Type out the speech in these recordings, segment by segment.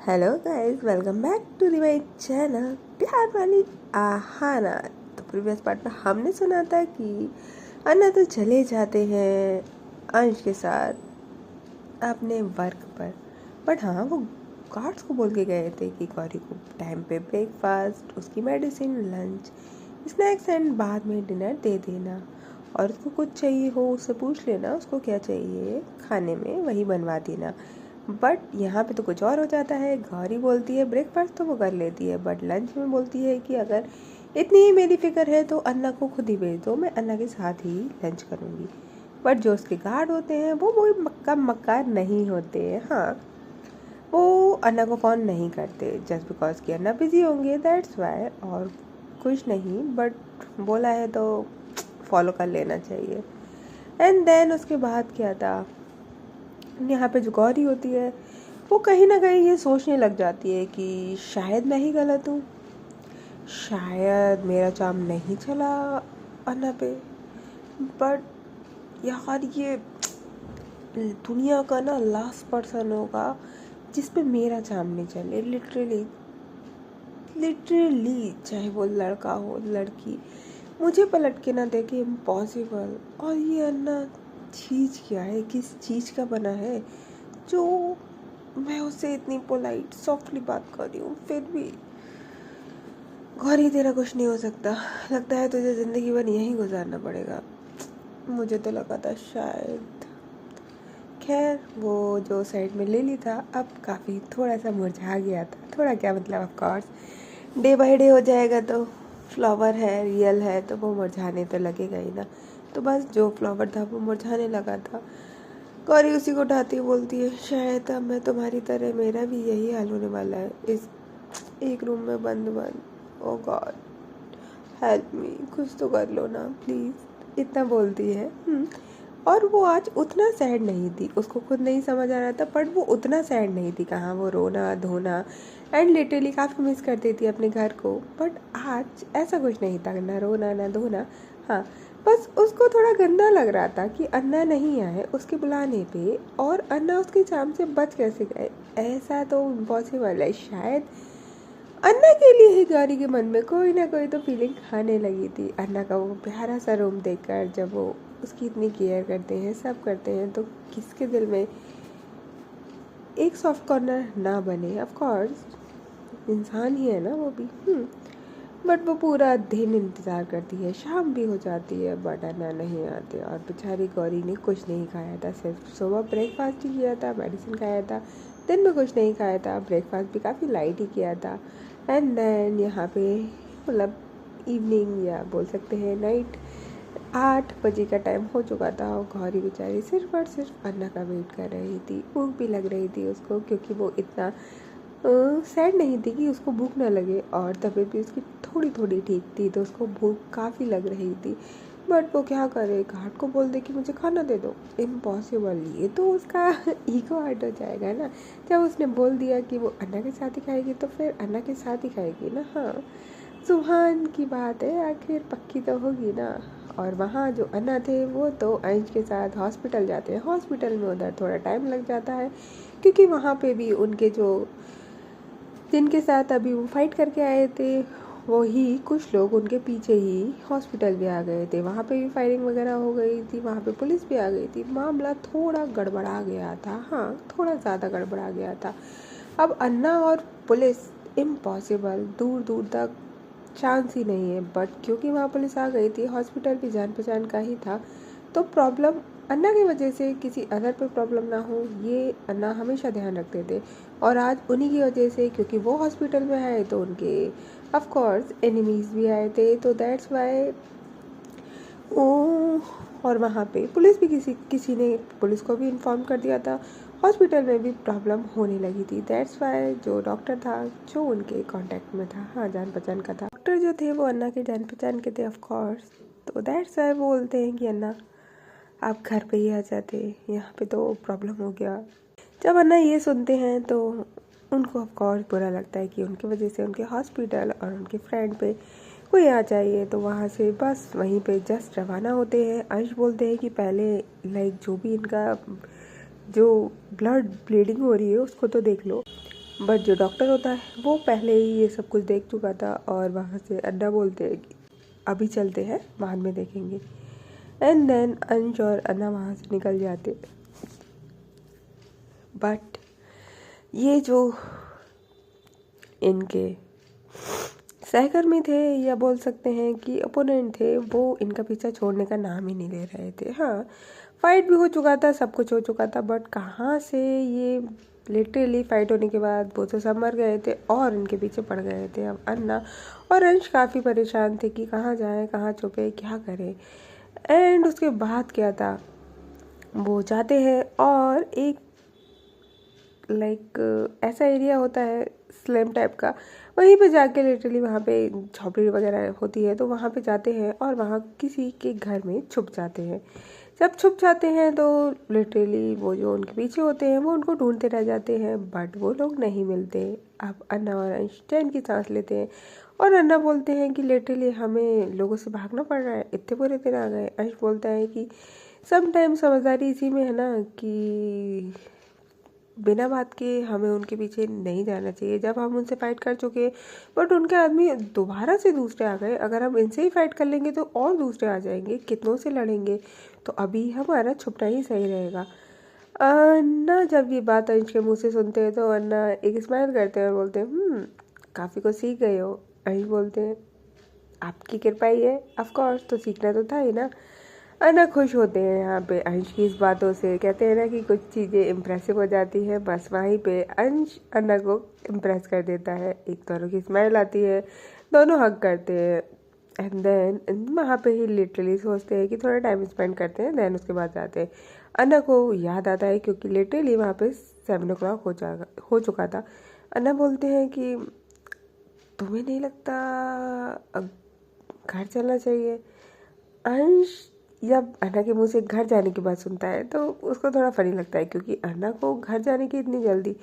Hello guys, welcome back to the my channel प्यार वाली आहाना। तो प्रीवियस पार्ट में हमने सुना था कि अन्ना तो चले जाते हैं अंश के साथ अपने वर्क पर, बट हाँ वो गार्ड्स को बोल के गए थे कि गौरी को टाइम पे ब्रेकफास्ट, उसकी मेडिसिन, लंच, स्नैक्स एंड बाद में डिनर दे देना, और उसको कुछ चाहिए हो उससे पूछ लेना उसको क्या चाहिए खाने में, वही बनवा देना। बट यहाँ पे तो कुछ और हो जाता है। गौरी बोलती है ब्रेकफास्ट तो वो कर लेती है, बट लंच में बोलती है कि अगर इतनी ही मेरी फिक्र है तो अन्ना को खुद ही भेज दो, मैं अन्ना के साथ ही लंच करूँगी। बट जो उसके गार्ड होते हैं वो मक्का मक्का नहीं होते हैं। हाँ, वो अन्ना को फ़ोन नहीं करते जस्ट बिकॉज कि अन्ना बिजी होंगे, दैट्स वाई, और कुछ नहीं, बट बोला है तो फॉलो कर लेना चाहिए। एंड देन उसके बाद क्या था, यहाँ पे जो गौरी होती है वो कहीं ना कहीं ये सोचने लग जाती है कि शायद मैं ही गलत हूँ, शायद मेरा चार्म नहीं चला अन्ना पे। बट यार ये दुनिया का ना लास्ट पर्सन होगा जिस पे मेरा चार्म नहीं चले, लिटरली लिटरली, चाहे वो लड़का हो लड़की, मुझे पलट के ना देखे, इम्पॉसिबल। और ये अन्ना चीज़ क्या है, किस चीज़ का बना है जो मैं उससे इतनी पोलाइट सॉफ्टली बात कर रही हूँ, फिर भी गौरी तेरा कुछ नहीं हो सकता, लगता है तुझे ज़िंदगी भर यहीं गुजारना पड़ेगा। मुझे तो लगा था शायद, खैर वो जो साइड में ले ली था अब काफ़ी थोड़ा सा मुरझा गया था, थोड़ा क्या मतलब, of course day by day हो जाएगा, तो फ्लावर है, रियल है, तो वो मुरझाने तो लगेगा ही ना। तो बस जो फ्लावर था वो मुरझाने लगा था। गौरी उसी को उठाती बोलती है शायद अब मैं तुम्हारी तरह, मेरा भी यही हाल होने वाला है, इस एक रूम में बंद बंद। ओ गॉड हेल्प मी, कुछ तो कर लो ना प्लीज़, इतना बोलती है। और वो आज उतना सैड नहीं थी, उसको खुद नहीं समझ आ रहा था, बट वो उतना सैड नहीं थी। कहाँ वो रोना धोना एंड लिटरली काफ़ी मिस करती थी अपने घर को, बट आज ऐसा कुछ नहीं था, ना रोना ना धोना। हाँ, बस उसको थोड़ा गंदा लग रहा था कि अन्ना नहीं आए उसके बुलाने पे, और अन्ना उसके चाम से बच कैसे गए। ऐसा तो इम्पॉसिबल है, शायद अन्ना के लिए ही गौरी के मन में कोई ना कोई तो फीलिंग आने लगी थी। अन्ना का वो प्यारा सा रूम देखकर, जब वो उसकी इतनी केयर करते हैं, सब करते हैं, तो किसके दिल में एक सॉफ्ट कॉर्नर ना बने। ऑफ कोर्स इंसान ही है ना वो भी। बट वो पूरा दिन इंतज़ार करती है, शाम भी हो जाती है बट अन्ना नहीं आते, और बेचारी गौरी ने कुछ नहीं खाया था, सिर्फ सुबह ब्रेकफास्ट ही किया था, मेडिसिन खाया था, दिन में कुछ नहीं खाया था, ब्रेकफास्ट भी काफ़ी लाइट ही किया था। एंड देन यहाँ पे मतलब इवनिंग या बोल सकते हैं नाइट 8 बजे का टाइम हो चुका था, और गौरी बेचारी सिर्फ और सिर्फ अन्ना का वेट कर रही थी। भूख भी लग रही थी उसको, क्योंकि वो इतना सैड नहीं थी कि उसको भूख ना लगे, और तबीयत भी उसकी थोड़ी थोड़ी ठीक थी, तो उसको भूख काफ़ी लग रही थी। बट वो क्या करे, गार्ड को बोल दे कि मुझे खाना दे दो, इम्पॉसिबल। ये तो उसका ईगो हर्ट हो जाएगा ना। जब उसने बोल दिया कि वो अन्ना के साथ ही खाएगी तो फिर अन्ना के साथ ही खाएगी ना। हाँ, सुभान की बात है, आखिर पक्की तो होगी ना। और वहाँ जो अन्ना थे वो तो अंश के साथ हॉस्पिटल जाते हैं। हॉस्पिटल में उधर थोड़ा टाइम लग जाता है, क्योंकि वहाँ पे भी उनके जो जिनके साथ अभी वो फाइट करके आए थे, वो ही कुछ लोग उनके पीछे ही हॉस्पिटल भी आ गए थे। वहाँ पे भी फायरिंग वगैरह हो गई थी, वहाँ पे पुलिस भी आ गई थी, मामला थोड़ा गड़बड़ा गया था। हाँ, थोड़ा ज़्यादा गड़बड़ा गया था। अब अन्ना और पुलिस इम्पॉसिबल, दूर दूर तक चांस ही नहीं है। बट क्योंकि वहाँ पुलिस आ गई थी, हॉस्पिटल भी जान पहचान का ही था, तो प्रॉब्लम अन्ना की वजह से किसी अदर पे प्रॉब्लम ना हो, ये अन्ना हमेशा ध्यान रखते थे। और आज उन्हीं की वजह से, क्योंकि वो हॉस्पिटल में आए तो उनके ऑफ कोर्स एनिमीज़ भी आए थे, तो दैट्स वाई ओ। और वहाँ पे पुलिस भी किसी ने पुलिस को भी इन्फॉर्म कर दिया था, हॉस्पिटल में भी प्रॉब्लम होने लगी थी। दैट्स वाई जो डॉक्टर था जो उनके कांटेक्ट में था, हाँ जान पहचान का था, डॉक्टर जो थे वो अन्ना के जान पहचान के थे ऑफ कोर्स। तो दैट्स वाई वो बोलते हैं कि अन्ना आप घर पे ही आ जाते, यहाँ पे तो प्रॉब्लम हो गया। जब अन्ना ये सुनते हैं तो उनको ऑफ कोर्स बुरा लगता है कि उनकी वजह से उनके हॉस्पिटल और उनके फ्रेंड पे कोई आ जाइए। तो वहाँ से बस वहीं पे जस्ट रवाना होते हैं। अंश बोलते हैं कि पहले लाइक जो भी इनका जो ब्लड ब्लीडिंग हो रही है उसको तो देख लो। बट जो डॉक्टर होता है वो पहले ही ये सब कुछ देख चुका था और वहाँ से अन्ना बोलते हैं कि अभी चलते हैं, बाद में देखेंगे। एंड देन अंश और अन्ना वहाँ से निकल जाते। बट ये जो इनके सहकर्मी थे या बोल सकते हैं कि अपोनेंट थे, वो इनका पीछा छोड़ने का नाम ही नहीं ले रहे थे। हाँ, फाइट भी हो चुका था, सब कुछ हो चुका था, बट कहाँ से ये लिटरली फाइट होने के बाद वो तो सब मर गए थे और इनके पीछे पड़ गए थे। अब अन्ना और अंश काफ़ी परेशान थे कि कहाँ जाएं, कहाँ छुपे, क्या करें। एंड उसके बाद क्या था, वो जाते हैं और एक ऐसा एरिया होता है स्लैम टाइप का, वहीं पे जाके लिटरली वहाँ पे झोपड़ी वगैरह होती है, तो वहाँ पे जाते हैं और वहाँ किसी के घर में छुप जाते हैं। जब छुप जाते हैं तो लिटरली वो जो उनके पीछे होते हैं वो उनको ढूंढते रह जाते हैं, बट वो लोग नहीं मिलते। अब अन्ना और अंश चैन की सांस लेते हैं और अन्ना बोलते हैं कि लिटरली हमें लोगों से भागना पड़ रहा है, इतने बुरे दिन आ गए। अंश बोलता है कि समटाइम समझदारी इसी में है ना कि बिना बात के हमें उनके पीछे नहीं जाना चाहिए। जब हम उनसे फाइट कर चुके बट उनके आदमी दोबारा से दूसरे आ गए, अगर हम इनसे ही फाइट कर लेंगे तो और दूसरे आ जाएंगे, कितनों से लड़ेंगे, तो अभी हमारा छुपना ही सही रहेगा। अन्ना जब ये बात अंश के मुंह से सुनते हैं तो अन्ना एक स्माइल करते हैं और बोलते हैं काफ़ी कुछ सीख गए हो। अंश बोलते हैं आपकी कृपा ही है, ऑफ कोर्स, तो सीखना तो था ही ना। अन्ना खुश होते हैं यहाँ पे अंश की इस बातों से। कहते हैं ना कि कुछ चीज़ें इम्प्रेसिव हो जाती है, बस वहीं पे अंश अन्ना को इम्प्रेस कर देता है। एक दोनों की स्माइल आती है, दोनों हग करते हैं एंड देन वहाँ पे ही लिटरली सोचते हैं कि थोड़ा टाइम स्पेंड करते हैं, देन उसके बाद जाते हैं। अन्ना को याद आता है क्योंकि लिटरली वहाँ पे 7 o'clock हो चुका था। अन्ना बोलते हैं कि तुम्हें नहीं लगता अब घर चलना चाहिए। अंश जब अन्ना के मुंह से घर जाने की बात सुनता है तो उसको थोड़ा फनी लगता है क्योंकि अन्ना को घर जाने की इतनी जल्दी,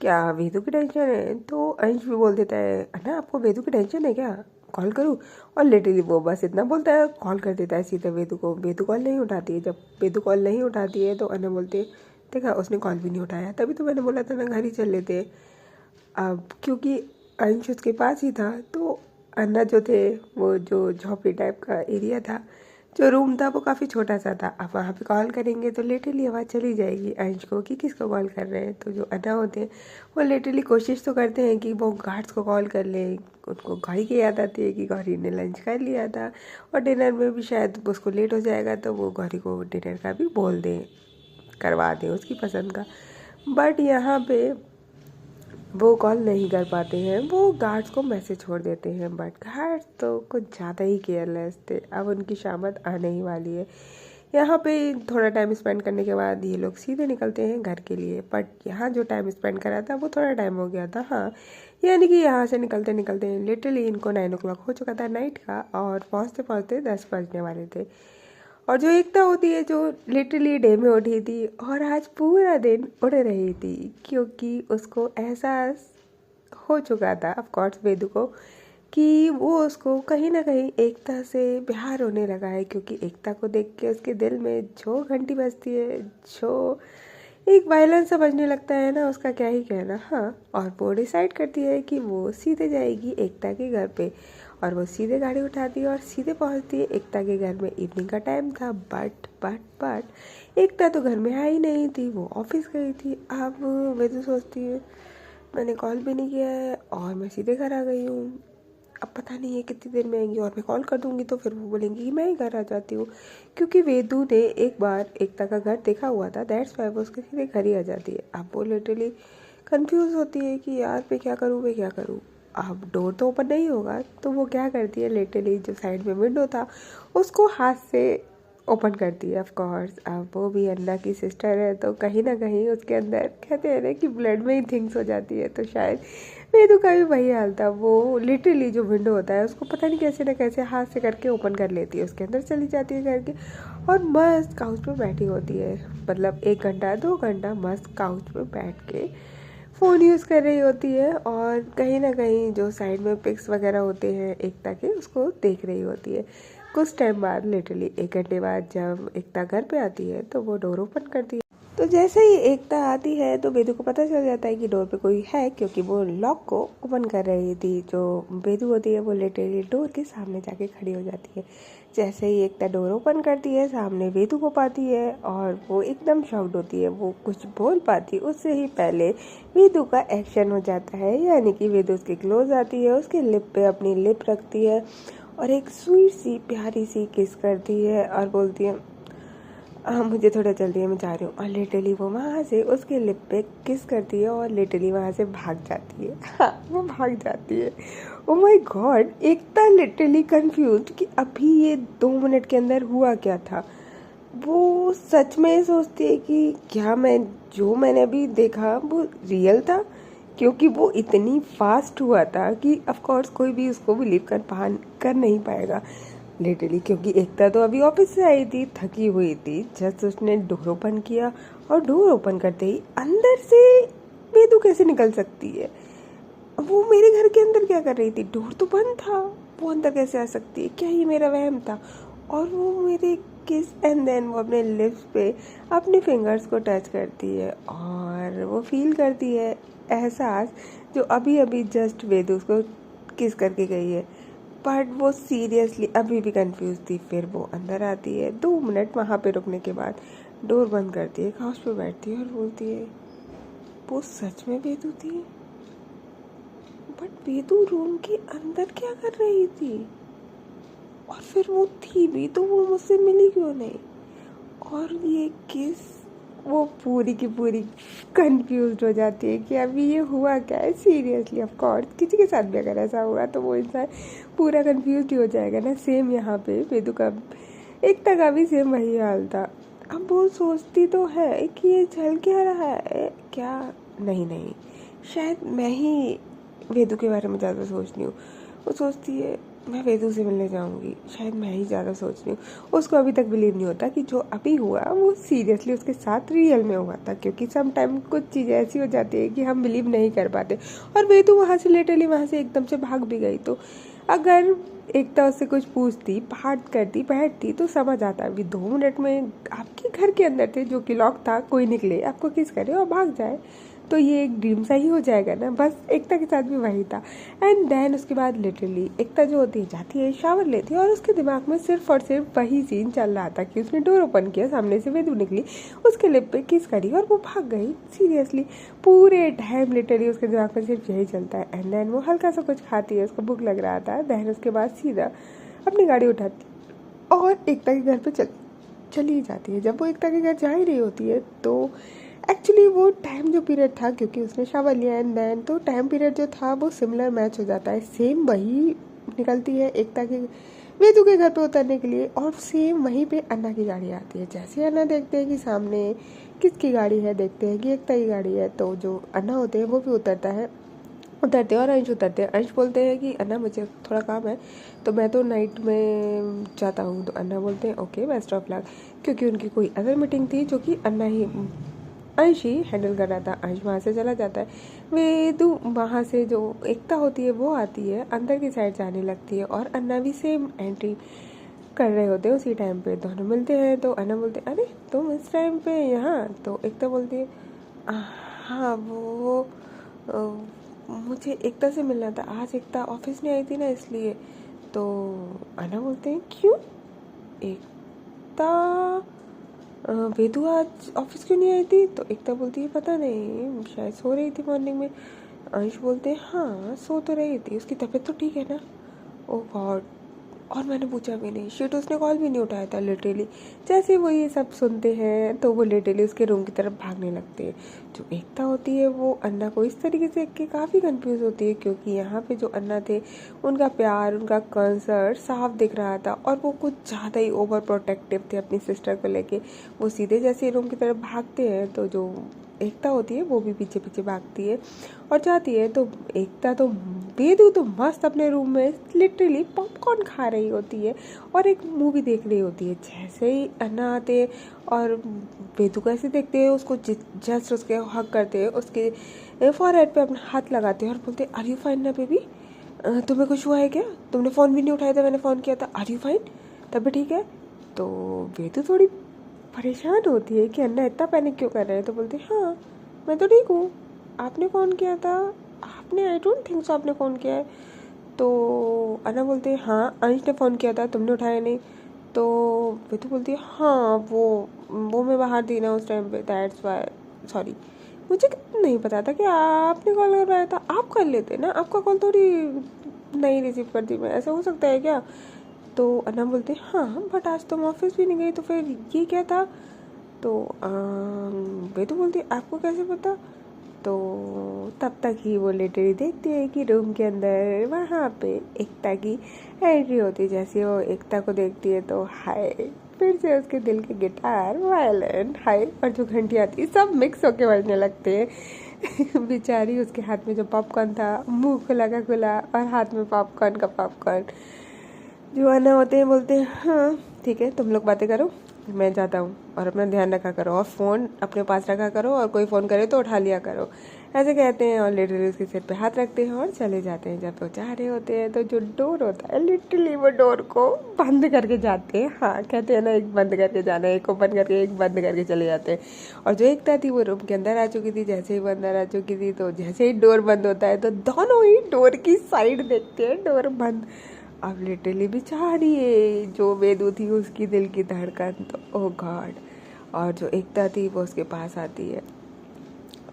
क्या वेदू की टेंशन है। तो अंश भी बोल देता है अन्ना आपको वेदू की टेंशन है क्या, कॉल करूँ। और लिटरली वो बस इतना बोलता है, कॉल कर देता है सीधे वेदू को। वेदू कॉल नहीं उठाती है। जब वेदू कॉल नहीं उठाती है तो अन्ना बोलती है देखा उसने कॉल भी नहीं उठाया, तभी तो मैंने बोला था ना घर ही चल लेते। अब क्योंकि अंश उसके पास ही था तो अन्ना जो थे वो जो झोपड़ी टाइप का एरिया था, जो रूम था वो काफ़ी छोटा सा था। अब वहाँ पे कॉल करेंगे तो लिटरली आवाज़ चली जाएगी अंश को कि किसको कॉल कर रहे हैं। तो जो अन्ना होते हैं वो लिटरली कोशिश तो करते हैं कि वो गार्ड्स को कॉल कर लें। उनको गौरी की याद आती है कि गौरी ने लंच कर लिया था और डिनर में भी शायद उसको लेट हो जाएगा, तो वो गौरी को डिनर का भी बोल दें, करवा दें उसकी पसंद का। बट यहाँ पे वो कॉल नहीं कर पाते हैं, वो गार्ड्स को मैसेज छोड़ देते हैं, बट गार्ड्स तो कुछ ज़्यादा ही केयरलेस थे। अब उनकी शामत आने ही वाली है। यहाँ पे थोड़ा टाइम स्पेंड करने के बाद ये लोग सीधे निकलते हैं घर के लिए, बट यहाँ जो टाइम स्पेंड करा था वो थोड़ा टाइम हो गया था। हाँ, यानी कि यहाँ से निकलते निकलते लिटरली इनको 9 o'clock हो चुका था नाइट का और पहुँचते पहुँचते 10 बजने वाले थे। और जो एकता होती है जो लिटरली डे में उठी थी और आज पूरा दिन उड़ रही थी क्योंकि उसको एहसास हो चुका था ऑफ कोर्स वेदू को कि वो उसको कहीं ना कहीं एकता से प्यार होने लगा है, क्योंकि एकता को देख के उसके दिल में जो घंटी बजती है, जो एक वायलेंस सा बजने लगता है ना, उसका क्या ही कहना। हाँ, और वो डिसाइड करती है कि वो सीधे जाएगी एकता के घर पे और वो सीधे गाड़ी उठाती है और सीधे पहुंचती है एकता के घर में। इवनिंग का टाइम था बट एकता तो घर में आई नहीं थी, वो ऑफिस गई थी। अब वे तो सोचती है मैंने कॉल भी नहीं किया है और मैं सीधे घर आ गई हूँ, अब पता नहीं है कितनी देर में आएंगी और मैं कॉल कर दूंगी तो फिर वो बोलेंगी कि मैं ही घर आ जाती हूँ, क्योंकि वेदू ने एक बार एकता का घर देखा हुआ था, दैट्स वाई वो उसके सीधे घर ही आ जाती है। अब वो लिटरली कंफ्यूज होती है कि यार मैं क्या करूँ। अब डोर तो ओपन नहीं होगा तो वो क्या करती है, लिटरली जो साइड में विंडो था उसको हाथ से ओपन करती है। ऑफ कोर्स अब वो भी अन्ना की सिस्टर है तो कहीं ना कहीं उसके अंदर कहते हैं ना कि ब्लड में ही थिंग्स हो जाती है, तो शायद वेदू का भी वही हाल था। वो लिटरली जो विंडो होता है उसको पता नहीं कैसे ना कैसे हाथ से करके ओपन कर लेती है, उसके अंदर चली जाती है करके और मस्त काउच पे बैठी होती है। मतलब 1 घंटा 2 घंटा मस्त काउच पे बैठ के फ़ोन यूज़ कर रही होती है और कहीं ना कहीं जो साइड में पिक्स वगैरह होते हैं एकता के उसको देख रही होती है। कुछ टाइम बाद लिटरली 1 घंटे बाद जब एकता घर पे आती है तो वो डोर ओपन करती है तो जैसे ही एकता आती है तो वेदू को पता चल जाता है कि डोर पे कोई है, क्योंकि वो लॉक को ओपन कर रही थी। जो वेदू होती है वो लिटरली डोर के सामने जाके खड़ी हो जाती है। जैसे ही एकता डोर ओपन करती है सामने वेदू को पाती है और वो एकदम शॉक्ड होती है। वो कुछ बोल पाती उससे ही पहले वेदू का एक्शन हो जाता है, यानी कि वेदू उसके क्लोज आती है, उसके लिप पे अपनी लिप रखती है और एक स्वीट सी प्यारी सी किस करती है और बोलती है मुझे थोड़ा जल्दी है, मैं जा रही हूँ। और लिटरली वो वहाँ से उसके लिप पे किस करती है और लिटरली वहाँ से भाग जाती है। हाँ, वो भाग जाती है। Oh my God, Ekta literally confuse कि अभी ये 2 मिनट के अंदर हुआ क्या था। वो सच में सोचती है कि क्या मैंने अभी देखा वो रियल था, क्योंकि वो इतनी फास्ट हुआ था कि ऑफ कोर्स कोई भी उसको बिलीव कर नहीं पाएगा लिटरली। क्योंकि एकता तो अभी ऑफिस से आई थी, थकी हुई थी। जस्ट उसने डोर ओपन किया और डोर ओपन करते ही अंदर से वेदू कैसे निकल सकती है? वो मेरे घर के अंदर क्या कर रही थी? डोर तो बंद था, वो अंदर कैसे आ सकती है? क्या ही मेरा वहम था? और वो मेरे किस एंड देन वो अपने लिप्स पे अपने फिंगर्स को टच करती है और वो फील करती है एहसास जो अभी अभी जस्ट वेदू उसको किस करके गई है। बट वो सीरियसली अभी भी कंफ्यूज थी। फिर वो अंदर आती है, 2 मिनट वहाँ पे रुकने के बाद डोर बंद करती है, काउच पे बैठती है और बोलती है वो सच में वेदू थी। बट वेदू रूम के अंदर क्या कर रही थी? और फिर वो थी भी तो वो मुझसे मिली क्यों नहीं? और ये किस, वो पूरी की पूरी कंफ्यूज हो जाती है कि अभी ये हुआ क्या है। सीरियसली ऑफ कोर्स किसी के साथ भी अगर ऐसा हुआ तो वो इंसान पूरा कंफ्यूज ही हो जाएगा ना। सेम यहाँ पे वेदू का, एकता का भी सेम वही हाल था। अब वो सोचती तो है कि ये चल क्या रहा है, क्या नहीं, शायद मैं ही वेदू के बारे में ज़्यादा सोच रही हूँ। वो सोचती है मैं वेदू से मिलने जाऊंगी, शायद मैं ही ज़्यादा सोच रही हूँ। उसको अभी तक बिलीव नहीं होता कि जो अभी हुआ वो सीरियसली उसके साथ रियल में हुआ था, क्योंकि सम टाइम कुछ चीज़ें ऐसी हो जाती है कि हम बिलीव नहीं कर पाते। और वेदू वहाँ से लिटरली वहाँ से एकदम से भाग भी गई। तो अगर एकता उससे कुछ पूछती, बात करती, बैठती तो समझ आता। अभी 2 मिनट में आपके घर के अंदर थे जो कि लॉक था, कोई निकले आपको किस करे और भाग जाए तो ये एक ड्रीम सा ही हो जाएगा ना। बस एकता के साथ भी वही था। एंड देन उसके बाद लिटरली एकता जो होती है जाती है, शावर लेती है और उसके दिमाग में सिर्फ और सिर्फ वही सीन चल रहा था कि उसने डोर ओपन किया, सामने से वेदू निकली, उसके लिप पे किस करी और वो भाग गई। सीरियसली पूरे टाइम लिटरली उसके दिमाग में सिर्फ यही चलता है। एंड देन वो हल्का सा कुछ खाती है, उसको भूख लग रहा था। देन उसके बाद सीधा अपनी गाड़ी उठाती और एकता के घर पे चली जाती है। जब वो एकता के घर जा ही रही होती है तो एक्चुअली वो टाइम जो पीरियड था, क्योंकि उसने शावर लिया एंड देन तो टाइम पीरियड जो था वो सिमिलर मैच हो जाता है। सेम वही निकलती है एकता के वेदू के घर पे उतरने के लिए और सेम वहीं पे अन्ना की गाड़ी आती है। जैसे अन्ना देखते हैं कि सामने किसकी गाड़ी है, देखते हैं कि एकता की गाड़ी है, तो जो अन्ना होते हैं वो भी उतरते हैं और अंश उतरते हैं। अंश बोलते हैं कि अन्ना मुझे थोड़ा काम है तो मैं तो नाइट में जाता हूँ। तो अन्ना बोलते हैं ओके बेस्ट ऑफ लक, क्योंकि उनकी कोई अदर मीटिंग थी जो कि अंश ही हैंडल कर रहा था। अंश वहाँ से चला जाता है। वेदू वहाँ से जो एकता होती है वो आती है, अंदर की साइड जाने लगती है और अन्ना भी सेम एंट्री कर रहे होते हैं। उसी टाइम पे दोनों मिलते हैं तो अन्ना बोलते हैं अरे तुम इस टाइम पे यहाँ? तो एकता बोलती है हाँ वो मुझे एकता से मिलना था, आज एकता ऑफिस नहीं आई थी ना इसलिए। तो अन्ना बोलते हैं क्यों? एकता वेदू आज ऑफिस क्यों नहीं आई थी? तो एकता बोलती है पता नहीं, शायद सो रही थी मॉर्निंग में। अंश बोलते हैं हाँ सो तो रही थी, उसकी तबीयत तो ठीक है ना? ओह गॉड, और मैंने पूछा भी नहीं, शिट उसने कॉल भी नहीं उठाया था। लिटरली जैसे वो ये सब सुनते हैं तो वो लिटरली उसके रूम की तरफ भागने लगते हैं। जो एकता होती है वो अन्ना को इस तरीके से कि काफ़ी कंफ्यूज होती है, क्योंकि यहाँ पे जो अन्ना थे उनका प्यार, उनका कंसर्ट साफ दिख रहा था और वो कुछ ज़्यादा ही ओवर प्रोटेक्टिव थे अपनी सिस्टर को लेके। वो सीधे जैसे रूम की तरफ भागते हैं तो जो एकता होती है वो भी पीछे पीछे भागती है और जाती है। तो एकता तो वेदू तो मस्त अपने रूम में लिटरली पॉपकॉर्न खा रही होती है और एक मूवी देख रही होती है। जैसे ही अन्ना आते हैं और वेदू को ऐसे देखते हैं, उसको जस्ट उसके हक करते हैं, उसके फॉरहेड पे अपना हाथ लगाते हैं और बोलते हैं आर यू फाइन ना बेबी? तुम्हें कुछ हुआ है क्या? तुमने फ़ोन भी नहीं उठाया था, मैंने फ़ोन किया था, आर यू फाइन? तब भी ठीक है? तो वेदू थोड़ी परेशान होती है कि अन्ना इतना पैनिक क्यों कर रहे हैं। तो बोलती है हाँ मैं तो ठीक हूँ, आपने फ़ोन किया था? आपने, आई डोंट थिंक सो आपने फ़ोन किया है। तो अन्ना बोलती है हाँ अंश ने फ़ोन किया था, तुमने उठाया नहीं। तो वेदू बोलती है हाँ वो मैं बाहर थी ना उस टाइम पे, दैट्स वाई सॉरी। मुझे नहीं पता था कि आपने कॉल करवाया था, आप कर लेते ना, आपका कॉल थोड़ी नहीं रिसीव करती मैं, ऐसा हो सकता है क्या? तो अन्ना बोलते हाँ बट आज तुम ऑफिस भी नहीं गई, तो फिर ये क्या था? तो वेदू बोलती आपको कैसे पता? तो तब तक ही वो लिटरली देखती है कि रूम के अंदर वहाँ पे एकता की एंट्री होती है। जैसे वो एकता को देखती है तो हाय, फिर से उसके दिल के गिटार वायलिन हाय और जो घंटी आती है सब मिक्स होके बजने लगते हैं। बेचारी, उसके हाथ में जो पॉपकॉर्न था, मुंह खुला का खुला और हाथ में पॉपकॉर्न का पॉपकॉर्न। जो आना होते हैं बोलते हैं हाँ ठीक है तुम लोग बातें करो, मैं जाता हूँ, और अपना ध्यान रखा करो और फ़ोन अपने पास रखा करो, और कोई फ़ोन करे तो उठा लिया करो, ऐसे कहते हैं। और लिटरली उसके सिर पे हाथ रखते हैं और चले जाते हैं। जब वो जा रहे होते हैं तो जो डोर होता है लिटरली वो डोर को बंद करके जाते हैं। हाँ कहते हैं ना, एक बंद करके जाना, एक ओपन करके एक बंद करके चले जाते हैं। और जो एकता थी वो रूम के अंदर आ चुकी थी। जैसे ही वो अंदर आ चुकी थी तो जैसे ही डोर बंद होता है तो दोनों ही डोर की साइड देखते हैं, डोर बंद। अब लिटरली बेचारी है जो वेदू थी उसकी दिल की धड़कन तो ओ गॉड। और जो एकता थी वो उसके पास आती है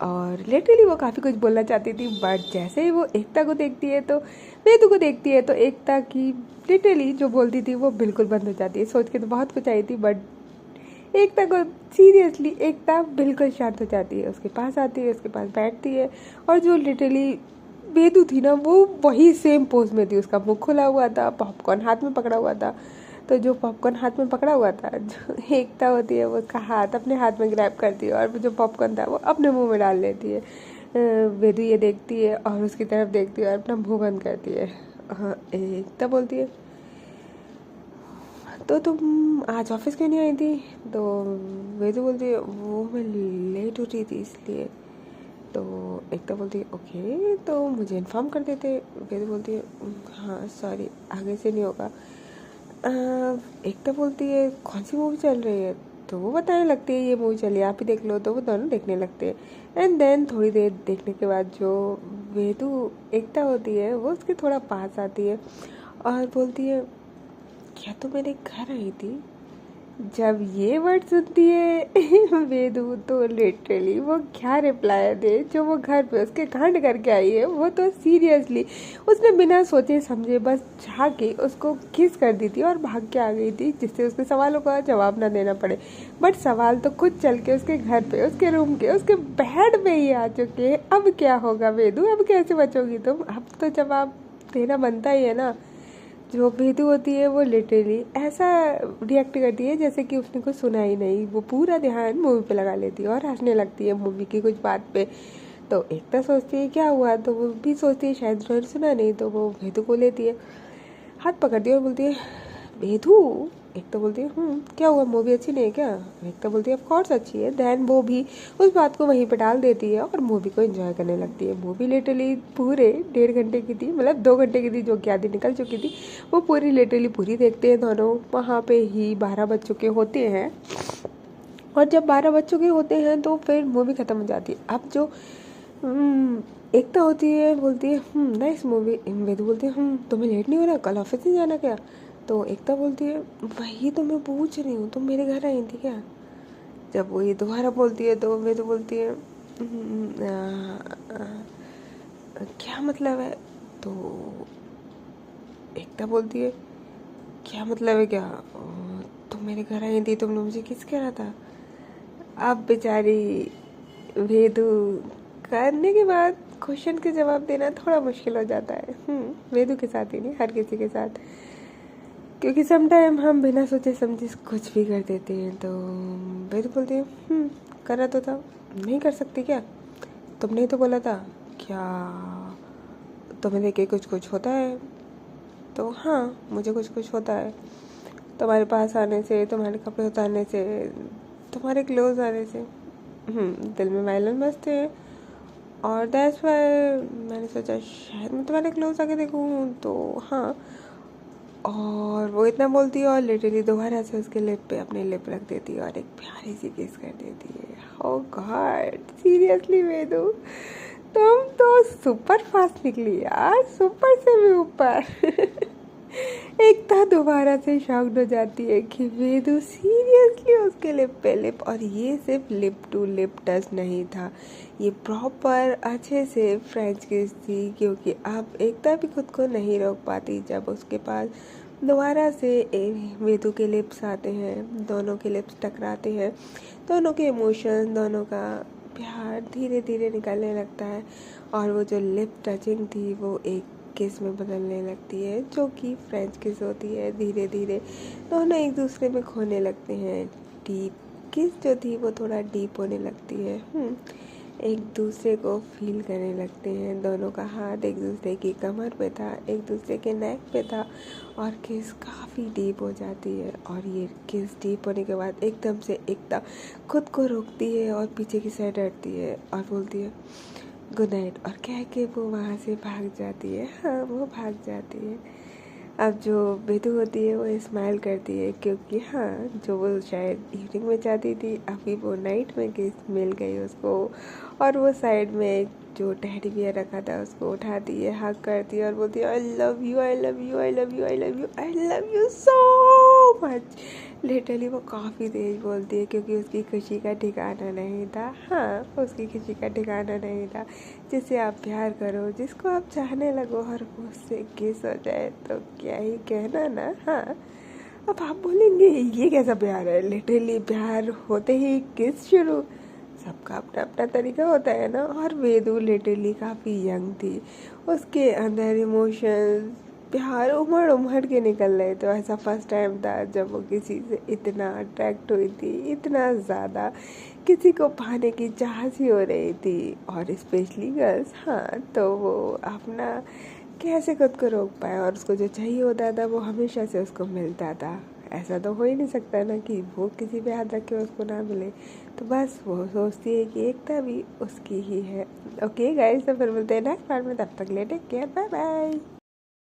और लिटरली वो काफ़ी कुछ बोलना चाहती थी, बट जैसे ही वो एकता को देखती है तो वेदू को देखती है तो एकता की लिटरली जो बोलती थी वो बिल्कुल बंद हो जाती है। सोच के तो बहुत कुछ आई थी, बट एकता को सीरियसली एकता बिल्कुल शांत हो जाती है, उसके पास आती है, उसके पास बैठती है। और जो लिटरली वेदू थी ना वो वही सेम पोज में थी, उसका मुंह खुला हुआ था, पॉपकॉर्न हाथ में पकड़ा हुआ था। तो जो पॉपकॉर्न हाथ में पकड़ा हुआ था, जो एकता होती है वो उसका हाथ अपने हाथ में ग्रैब करती है और जो पॉपकॉर्न था वो अपने मुंह में डाल लेती है। वेदू ये देखती है और उसकी तरफ देखती है और अपना मुंह बंद करती है। हाँ, एकता बोलती है तो तुम आज ऑफिस क्यों नहीं आई थी? तो वेदू बोलती है वो मैं लेट उठी थी इसलिए। तो एकता बोलती है ओके तो मुझे इन्फॉर्म कर देते। वेदू बोलती है हाँ सॉरी आगे से नहीं होगा। एकता बोलती है कौन सी मूवी चल रही है? तो वो बताने लगती है ये मूवी चली आप ही देख लो। तो वो दोनों देखने लगते हैं एंड देन थोड़ी देर देखने के बाद जो वेदू एकता होती है वो उसके थोड़ा पास आती है और बोलती है क्या तू मेरे घर आई थी? जब ये वर्ड सुनती है वेदू तो लिटरली वो क्या रिप्लाई दे, जो वो घर पे उसके कांड करके आई है वो तो सीरियसली उसने बिना सोचे समझे बस जाके उसको किस कर दी थी और भाग के आ गई थी, जिससे उसके सवालों का जवाब ना देना पड़े। बट सवाल तो खुद चल के उसके घर पे, उसके रूम के, उसके बेड पे ही आ चुके हैं। अब क्या होगा वेदू, अब कैसे बचोगी तुम? अब तो जवाब देना बनता ही है ना। जो भेदू होती है वो लिटरली ऐसा रिएक्ट करती है जैसे कि उसने कुछ सुना ही नहीं। वो पूरा ध्यान मूवी पे लगा लेती है और हंसने लगती है मूवी की कुछ बात पे। तो एकता सोचती है क्या हुआ, तो वो भी सोचती है शायद उन्होंने सुना नहीं। तो वो भेदू को लेती है, हाथ पकड़ती है और बोलती है भेदू। एकता बोलती है क्या हुआ, मूवी अच्छी नहीं है क्या? एकता बोलती है ऑफ कोर्स अच्छी है। देन वो भी उस बात को वहीं पे डाल देती है और मूवी को एंजॉय करने लगती है। मूवी लिटरली पूरे 1.5 घंटे की थी, मतलब 2 घंटे की थी जो कि आधी निकल चुकी थी। वो पूरी लिटरली पूरी देखते हैं दोनों। वहाँ पे ही 12 बज चुके होते हैं और जब 12 बज चुके होते हैं तो फिर मूवी ख़त्म हो जाती है। अब जो एकता होती है बोलती है नाइस मूवी। वेदू बोलती है तुम्हें लेट नहीं हो रहा, कल ऑफिस नहीं जाना क्या? तो एकता बोलती है वही तो मैं पूछ रही हूँ, तुम मेरे घर आई थी क्या? जब वो ये दोबारा बोलती है तो वेदू बोलती है क्या मतलब है? तो एकता बोलती है क्या मतलब है क्या? तुम मेरे घर आई थी, तुमने मुझे किस कहा था? अब बेचारी वेदू करने के बाद क्वेश्चन के जवाब देना थोड़ा मुश्किल हो जाता है। वेदू के साथ ही नहीं, हर किसी के साथ, क्योंकि समटाइम हम बिना सोचे समझे कुछ भी कर देते हैं। तो वेदू बोलती है करा तो था, नहीं कर सकती क्या? तुमने ही तो बोला था। क्या तुम्हें देख के कुछ कुछ होता है? तो हाँ मुझे कुछ कुछ होता है, तुम्हारे पास आने से, तुम्हारे कपड़े उतारने से, तुम्हारे क्लोज आने से दिल में वायलन बजते हैं। और दैट्स वाई मैंने सोचा शायद मैं तुम्हारे क्लोज आके देखूँ। तो हाँ और वो इतना बोलती है और लिटरली दोबारा से उसके लिप पे अपने लिप रख देती है और एक प्यारी सी किस कर देती है। ओह गॉड, सीरियसली वेदू, तुम तो सुपर फास्ट निकली यार, सुपर से भी ऊपर। एकता दोबारा से शॉक्ड हो जाती है कि वेदू सीरियसली उसके लिप पे लिप, और ये सिर्फ लिप टू लिप टच नहीं था, ये प्रॉपर अच्छे से फ्रेंच किस थी, क्योंकि अब एकता भी खुद को नहीं रोक पाती जब उसके पास दोबारा से वेदू के लिप्स आते हैं, दोनों के लिप्स टकराते हैं, दोनों के इमोशन, दोनों का प्यार धीरे धीरे निकलने लगता है और वो जो लिप टचिंग थी वो एक किस में बदलने लगती है, जो कि फ्रेंच किस होती है। धीरे धीरे दोनों एक दूसरे में खोने लगते हैं, डीप किस जो थी वो थोड़ा डीप होने लगती है। एक दूसरे को फील करने लगते हैं, दोनों का हाथ एक दूसरे की कमर पे था, एक दूसरे के नेक पे था और किस काफ़ी डीप हो जाती है। और ये किस डीप होने के बाद एकदम से एकता खुद को रोकती है और पीछे की साइड हटती है और बोलती है गुड नाइट, और कह के वो वहाँ से भाग जाती है। हाँ, वो भाग जाती है। अब जो बेदू होती है वो स्माइल करती है, क्योंकि हाँ, जो वो शायद इवनिंग में चाहती थी अभी वो नाइट में किस मिल गई उसको, और वो साइड में एक जो टेडी बियर रखा था उसको उठाती है, हग करती है और बोलती है I love you, I love you, I love you, I love you, I love you so much. Literally वो काफ़ी तेज बोलती है, क्योंकि उसकी खुशी का ठिकाना नहीं था। हाँ, उसकी खुशी का ठिकाना नहीं था। जिसे आप प्यार करो, जिसको आप चाहने लगो और वो उससे किस हो जाए तो क्या ही कहना ना। हाँ, अब आप बोलेंगे ये कैसा प्यार है, लिटरली प्यार होते ही किस शुरू। सबका अपना अपना तरीका होता है ना। और वेदू लिटरली काफ़ी यंग थी, उसके अंदर इमोशंस प्यार उमड़ उमड़ के निकल रहे, तो ऐसा फर्स्ट टाइम था जब वो किसी से इतना अट्रैक्ट हुई थी, इतना ज़्यादा किसी को पाने की चाहत ही हो रही थी, और स्पेशली गर्ल्स। हाँ, तो वो अपना कैसे खुद को रोक पाया, और उसको जो चाहिए होता था वो हमेशा से उसको मिलता था। ऐसा तो हो ही नहीं सकता ना कि वो किसी पे हाथ रख के उसको ना मिले। तो बस वो सोचती है कि एकता भी उसकी ही है। ओके गाइस, तो फिर मिलते हैं नेक्स्ट पार्ट में, तब तक ले टेक केयर, बाय बाय।